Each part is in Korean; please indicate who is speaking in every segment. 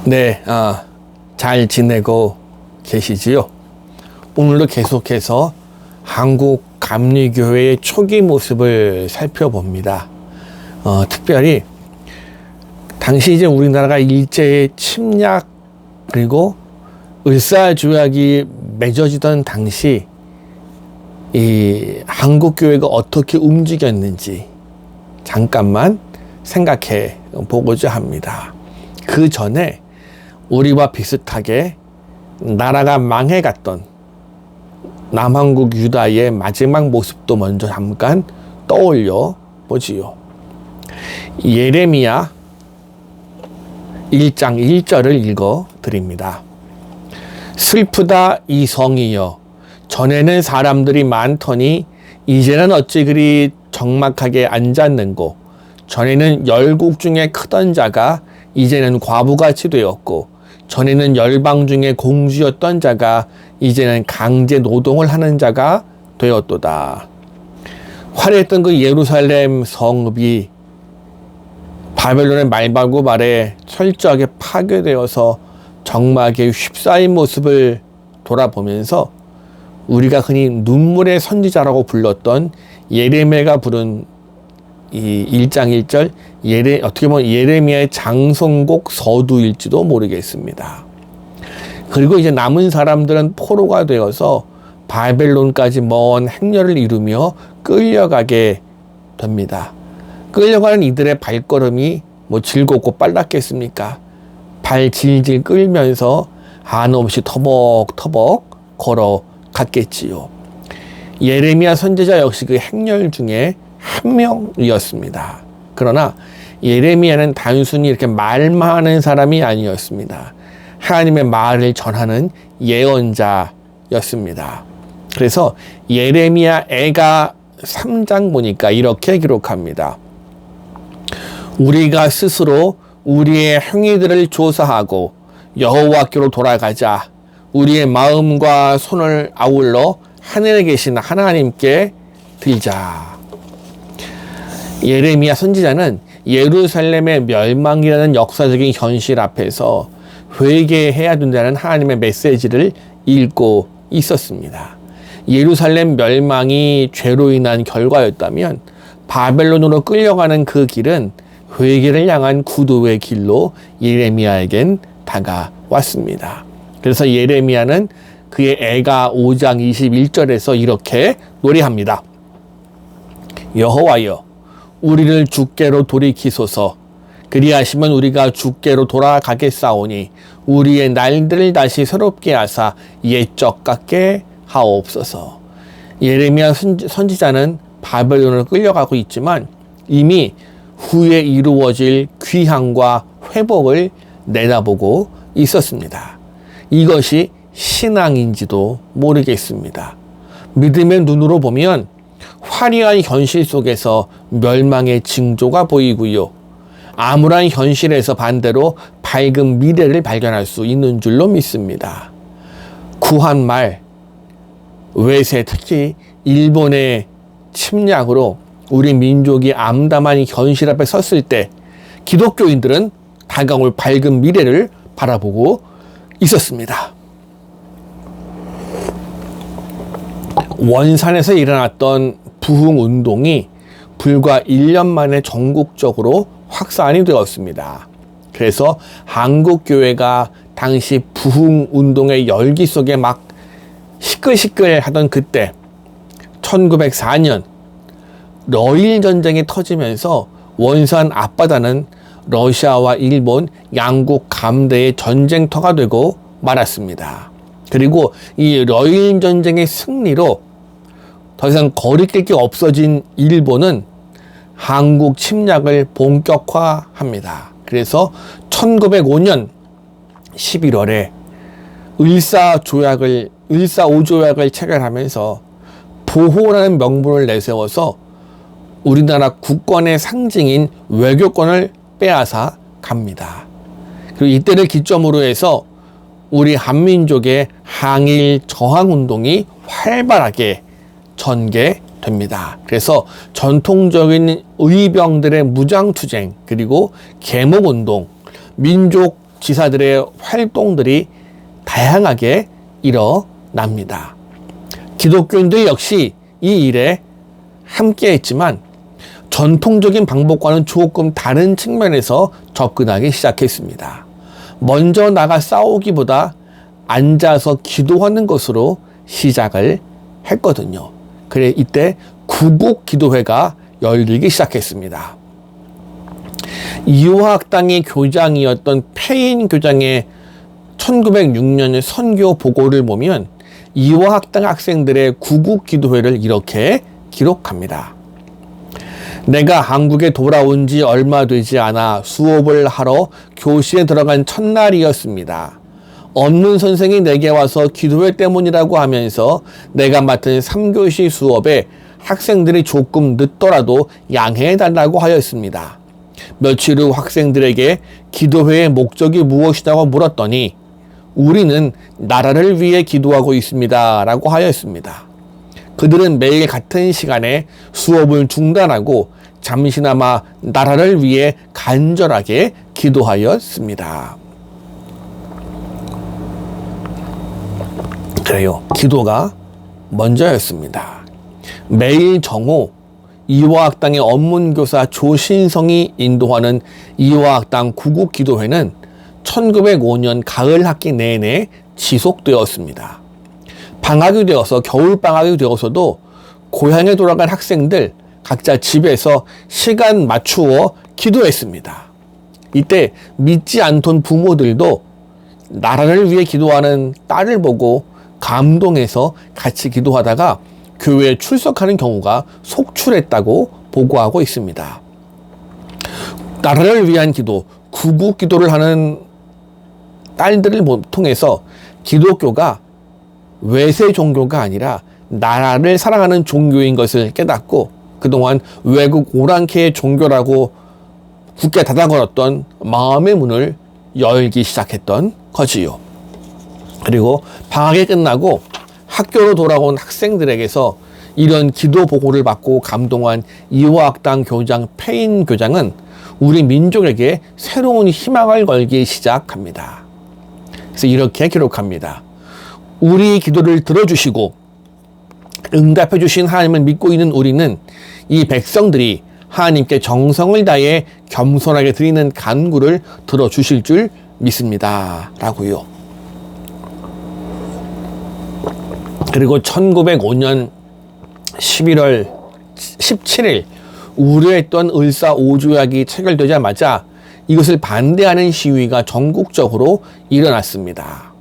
Speaker 1: 네, 잘 지내고 계시지요? 오늘도 계속해서 한국 감리교회의 초기 모습을 살펴봅니다. 특별히 당시 이제 우리나라가 일제의 침략 그리고 을사조약이 맺어지던 당시 이 한국 교회가 어떻게 움직였는지 잠깐만 생각해 보고자 합니다. 그 전에 우리와 비슷하게 나라가 망해갔던 남한국 유다의 마지막 모습도 먼저 잠깐 떠올려 보지요. 예레미야 1장 1절을 읽어 드립니다. 슬프다 이 성이여, 전에는 사람들이 많더니 이제는 어찌 그리 적막하게 앉았는고, 전에는 열국 중에 크던 자가 이제는 과부같이 되었고, 전에는 열방 중에 공주였던 자가 이제는 강제 노동을 하는 자가 되었도다. 화려했던 그 예루살렘 성읍이 바벨론의 말발굽 아래 철저하게 파괴되어서 적막에 휩싸인 모습을 돌아보면서 우리가 흔히 눈물의 선지자라고 불렀던 예레미야가 부른 이 1장 1절 어떻게 보면 예레미야의 장성곡 서두일지도 모르겠습니다. 그리고 이제 남은 사람들은 포로가 되어서 바벨론까지 먼 행렬을 이루며 끌려가게 됩니다. 끌려가는 이들의 발걸음이 뭐 즐겁고 빨랐겠습니까? 발 질질 끌면서 한없이 터벅터벅 걸어갔겠지요. 예레미야 선지자 역시 그 행렬 중에 한 명이었습니다. 그러나 예레미야는 단순히 이렇게 말만 하는 사람이 아니었습니다. 하나님의 말을 전하는 예언자였습니다. 그래서 예레미야 애가 3장 보니까 이렇게 기록합니다. 우리가 스스로 우리의 행위들을 조사하고 여호와께로 돌아가자. 우리의 마음과 손을 아울러 하늘에 계신 하나님께 드리자. 예레미야 선지자는 예루살렘의 멸망이라는 역사적인 현실 앞에서 회개해야 된다는 하나님의 메시지를 읽고 있었습니다. 예루살렘 멸망이 죄로 인한 결과였다면 바벨론으로 끌려가는 그 길은 회개를 향한 구도의 길로 예레미야에겐 다가왔습니다. 그래서 예레미야는 그의 애가 5장 21절에서 이렇게 노래합니다. 여호와여, 우리를 주께로 돌이키소서. 그리하시면 우리가 주께로 돌아가겠사오니 우리의 날들을 다시 새롭게 하사 옛적 같게 하옵소서. 예레미야 선지자는 바벨론으로 끌려가고 있지만 이미 후에 이루어질 귀향과 회복을 내다보고 있었습니다. 이것이 신앙인지도 모르겠습니다. 믿음의 눈으로 보면 화려한 현실 속에서 멸망의 징조가 보이고요. 암울한 현실에서 반대로 밝은 미래를 발견할 수 있는 줄로 믿습니다. 구한말, 외세, 특히 일본의 침략으로 우리 민족이 암담한 현실 앞에 섰을 때 기독교인들은 다가올 밝은 미래를 바라보고 있었습니다. 원산에서 일어났던 부흥운동이 불과 1년 만에 전국적으로 확산이 되었습니다. 그래서 한국교회가 당시 부흥운동의 열기 속에 막 시끌시끌하던 그때 1904년 러일 전쟁이 터지면서 원산 앞바다는 러시아와 일본 양국 감대의 전쟁터가 되고 말았습니다. 그리고 이 러일 전쟁의 승리로 더 이상 거리낄 게 없어진 일본은 한국 침략을 본격화합니다. 그래서 1905년 11월에 을사오조약을 체결하면서 보호라는 명분을 내세워서 우리나라 국권의 상징인 외교권을 빼앗아 갑니다. 그리고 이때를 기점으로 해서 우리 한민족의 항일 저항 운동이 활발하게 전개됩니다. 그래서 전통적인 의병들의 무장투쟁 그리고 계몽운동, 민족 지사들의 활동들이 다양하게 일어납니다. 기독교인들 역시 이 일에 함께 했지만 전통적인 방법과는 조금 다른 측면에서 접근하기 시작했습니다. 먼저 나가 싸우기보다 앉아서 기도하는 것으로 시작을 했거든요. 그래 이때 구국 기도회가 열리기 시작했습니다. 이화학당의 교장이었던 페인 교장의 1906년 선교 보고를 보면 이화학당 학생들의 구국 기도회를 이렇게 기록합니다. 내가 한국에 돌아온 지 얼마 되지 않아 수업을 하러 교실에 들어간 첫날이었습니다. 없는 선생이 내게 와서 기도회 때문이라고 하면서 내가 맡은 3교시 수업에 학생들이 조금 늦더라도 양해해달라고 하였습니다. 며칠 후 학생들에게 기도회의 목적이 무엇이라고 물었더니 우리는 나라를 위해 기도하고 있습니다 라고 하였습니다. 그들은 매일 같은 시간에 수업을 중단하고 잠시나마 나라를 위해 간절하게 기도하였습니다. 그래요. 기도가 먼저였습니다. 매일 정오 이화학당의 언문교사 조신성이 인도하는 이화학당 구국기도회는 1905년 가을 학기 내내 지속되었습니다. 방학이 되어서 겨울방학이 되어서도 고향에 돌아간 학생들 각자 집에서 시간 맞추어 기도했습니다. 이때 믿지 않던 부모들도 나라를 위해 기도하는 딸을 보고 감동해서 같이 기도하다가 교회에 출석하는 경우가 속출했다고 보고하고 있습니다. 나라를 위한 기도, 구국 기도를 하는 딸들을 통해서 기독교가 외세 종교가 아니라 나라를 사랑하는 종교인 것을 깨닫고 그동안 외국 오랑캐의 종교라고 굳게 닫아걸었던 마음의 문을 열기 시작했던 거지요. 그리고 방학이 끝나고 학교로 돌아온 학생들에게서 이런 기도 보고를 받고 감동한 이화학당 교장 페인 교장은 우리 민족에게 새로운 희망을 걸기 시작합니다. 그래서 이렇게 기록합니다. 우리 기도를 들어주시고 응답해 주신 하나님을 믿고 있는 우리는 이 백성들이 하나님께 정성을 다해 겸손하게 드리는 간구를 들어주실 줄 믿습니다 라고요. 그리고 1905년 11월 17일 우려했던 을사오조약이 체결되자마자 이것을 반대하는 시위가 전국적으로 일어났습니다.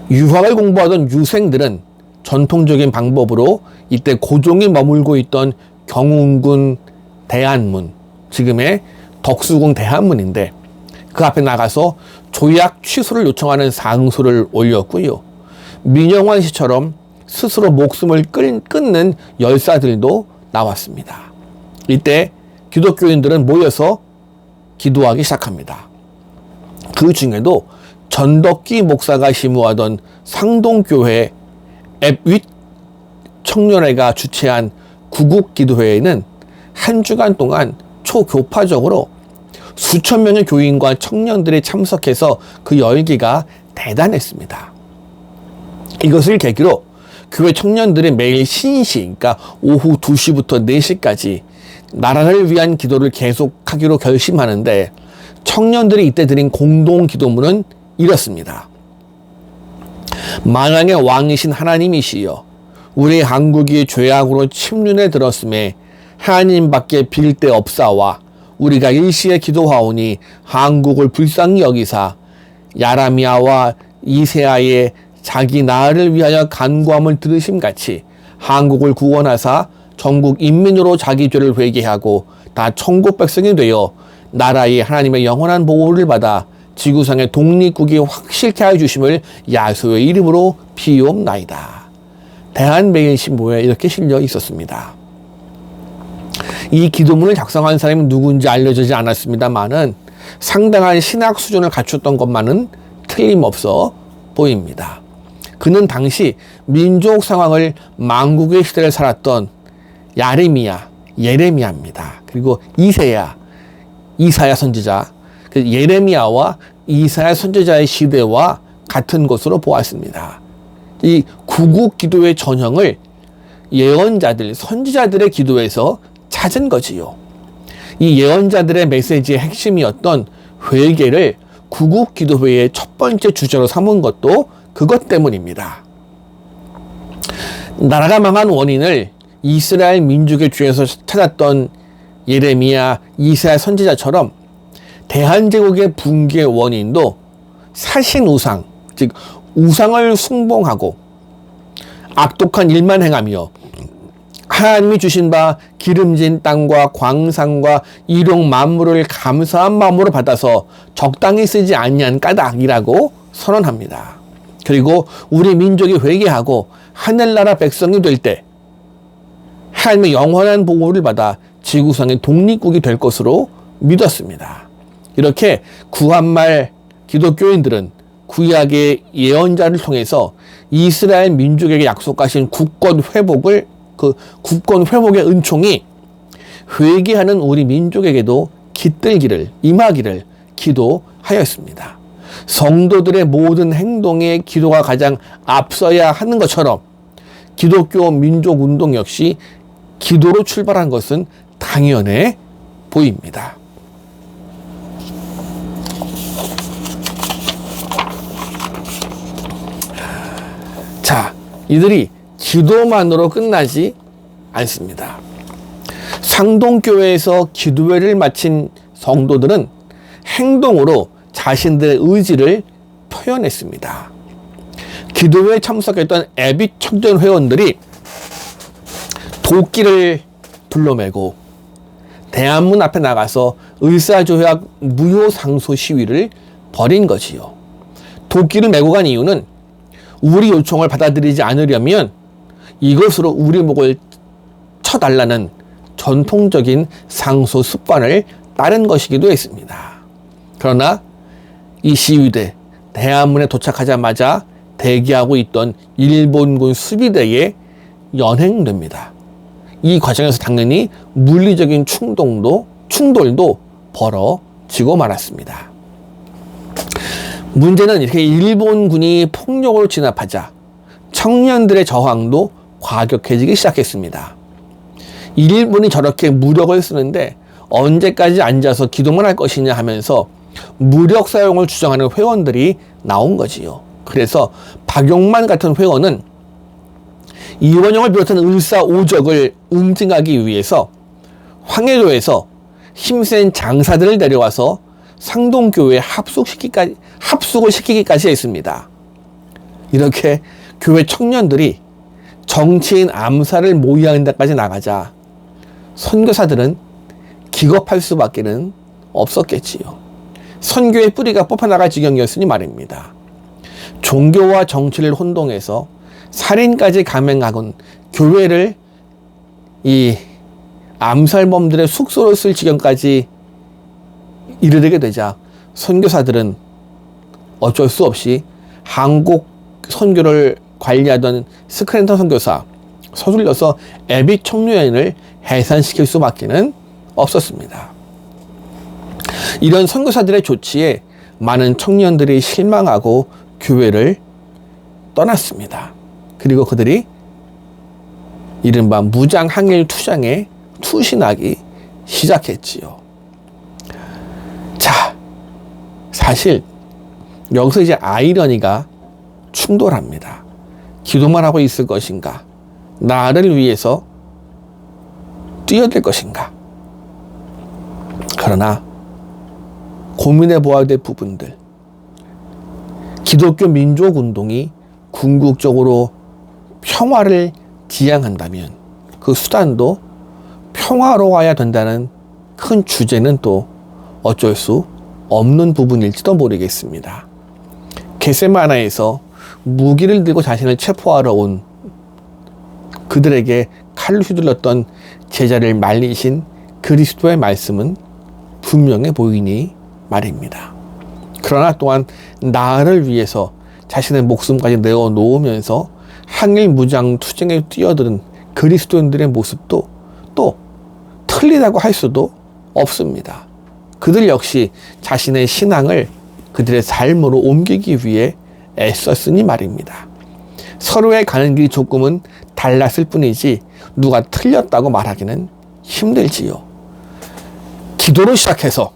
Speaker 1: 유학을 공부하던 유생들은 전통적인 방법으로 이때 고종이 머물고 있던 경운군 대안문, 지금의 덕수궁 대안문인데 그 앞에 나가서 조약 취소를 요청하는 상소를 올렸고요. 민영환 씨처럼 스스로 목숨을 끊는 열사들도 나왔습니다. 이때 기독교인들은 모여서 기도하기 시작합니다. 그 중에도 전덕기 목사가 심우하던 상동교회 앱윗 청년회가 주최한 구국기도회에는 한 주간 동안 초교파적으로 수천 명의 교인과 청년들이 참석해서 그 열기가 대단했습니다. 이것을 계기로 교회 청년들이 매일 신시, 그러니까 오후 2시부터 4시까지 나라를 위한 기도를 계속하기로 결심하는데 청년들이 이때 드린 공동 기도문은 이렇습니다. 만왕의 왕이신 하나님이시여, 우리 한국이 죄악으로 침륜에 들었음에 하나님밖에 빌 데 없사와 우리가 일시에 기도하오니 한국을 불쌍히 여기사 야라미야와 이세아의 자기 나라를 위하여 간구함을 들으심같이 한국을 구원하사 전국 인민으로 자기 죄를 회개하고 다 천국 백성이 되어 나라의 하나님의 영원한 보호를 받아 지구상의 독립국이 확실케 하여 주심을 야수의 이름으로 비옵나이다. 대한매일신보에 이렇게 실려 있었습니다. 이 기도문을 작성한 사람이 누군지 알려지지 않았습니다만은 상당한 신학 수준을 갖췄던 것만은 틀림없어 보입니다. 그는 당시 민족 상황을 망국의 시대를 살았던 예레미야입니다. 그리고 이사야 선지자, 예레미야와 이사야 선지자의 시대와 같은 것으로 보았습니다. 이 구국 기도의 전형을 예언자들, 선지자들의 기도에서 찾은 거지요. 이 예언자들의 메시지의 핵심이었던 회개를 구국 기도회의 첫 번째 주제로 삼은 것도 그것 때문입니다. 나라가 망한 원인을 이스라엘 민족의 죄에서 찾았던 예레미야, 이사야 선지자처럼 대한제국의 붕괴의 원인도 사신우상, 즉 우상을 숭봉하고 악독한 일만 행하며 하나님이 주신 바 기름진 땅과 광산과 일용 만물을 감사한 마음으로 받아서 적당히 쓰지 아니한 까닭이라고 선언합니다. 그리고 우리 민족이 회개하고 하늘나라 백성이 될 때 하나님의 영원한 보호를 받아 지구상의 독립국이 될 것으로 믿었습니다. 이렇게 구한말 기독교인들은 구약의 예언자를 통해서 이스라엘 민족에게 약속하신 국권 회복의 은총이 회개하는 우리 민족에게도 깃들기를, 임하기를 기도하였습니다. 성도들의 모든 행동에 기도가 가장 앞서야 하는 것처럼 기독교 민족운동 역시 기도로 출발한 것은 당연해 보입니다. 자, 이들이 기도만으로 끝나지 않습니다. 상동교회에서 기도회를 마친 성도들은 행동으로 자신들의 의지를 표현했습니다. 기도회에 참석했던 애빗 청년 회원들이 도끼를 둘러매고 대안문 앞에 나가서 의사조약 무효 상소 시위를 벌인 것이요. 도끼를 메고 간 이유는 우리 요청을 받아들이지 않으려면 이것으로 우리 목을 쳐달라는 전통적인 상소 습관을 따른 것이기도 했습니다. 그러나 이 시위대 대안문에 도착하자마자 대기하고 있던 일본군 수비대에 연행됩니다. 이 과정에서 당연히 물리적인 충돌도 벌어지고 말았습니다. 문제는 이렇게 일본군이 폭력으로 진압하자 청년들의 저항도 과격해지기 시작했습니다. 일본이 저렇게 무력을 쓰는데 언제까지 앉아서 기도만 할 것이냐 하면서 무력 사용을 주장하는 회원들이 나온 거지요. 그래서 박용만 같은 회원은 이원영을 비롯한 을사오적을 응징하기 위해서 황해도에서 힘센 장사들을 내려와서 상동교회에 합숙을 시키기까지 했습니다. 이렇게 교회 청년들이 정치인 암살을 모의하는 데까지 나가자 선교사들은 기겁할 수밖에는 없었겠지요. 선교의 뿌리가 뽑혀나갈 지경이었으니 말입니다. 종교와 정치를 혼동해서 살인까지 감행하곤 교회를 이 암살범들의 숙소로 쓸 지경까지 이르게 되자 선교사들은 어쩔 수 없이 한국 선교를 관리하던 스크랜턴 선교사 서둘러서 애빗 청년을 해산시킬 수밖에는 없었습니다. 이런 선교사들의 조치에 많은 청년들이 실망하고 교회를 떠났습니다. 그리고 그들이 이른바 무장항일 투쟁에 투신하기 시작했지요. 자, 사실 여기서 이제 아이러니가 충돌합니다. 기도만 하고 있을 것인가? 나를 위해서 뛰어들 것인가? 그러나 고민해 보아야 될 부분들, 기독교 민족운동이 궁극적으로 평화를 지향한다면 그 수단도 평화로워야 된다는 큰 주제는 또 어쩔 수 없는 부분일지도 모르겠습니다. 겟세마네에서 무기를 들고 자신을 체포하러 온 그들에게 칼로 휘둘렀던 제자를 말리신 그리스도의 말씀은 분명해 보이니 말입니다. 그러나 또한 나를 위해서 자신의 목숨까지 내어놓으면서 항일 무장 투쟁에 뛰어드는 그리스도인들의 모습도 또 틀리다고 할 수도 없습니다. 그들 역시 자신의 신앙을 그들의 삶으로 옮기기 위해 애썼으니 말입니다. 서로의 가는 길이 조금은 달랐을 뿐이지 누가 틀렸다고 말하기는 힘들지요. 기도로 시작해서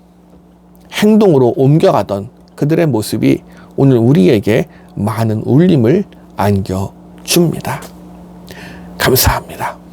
Speaker 1: 행동으로 옮겨가던 그들의 모습이 오늘 우리에게 많은 울림을 안겨줍니다. 감사합니다.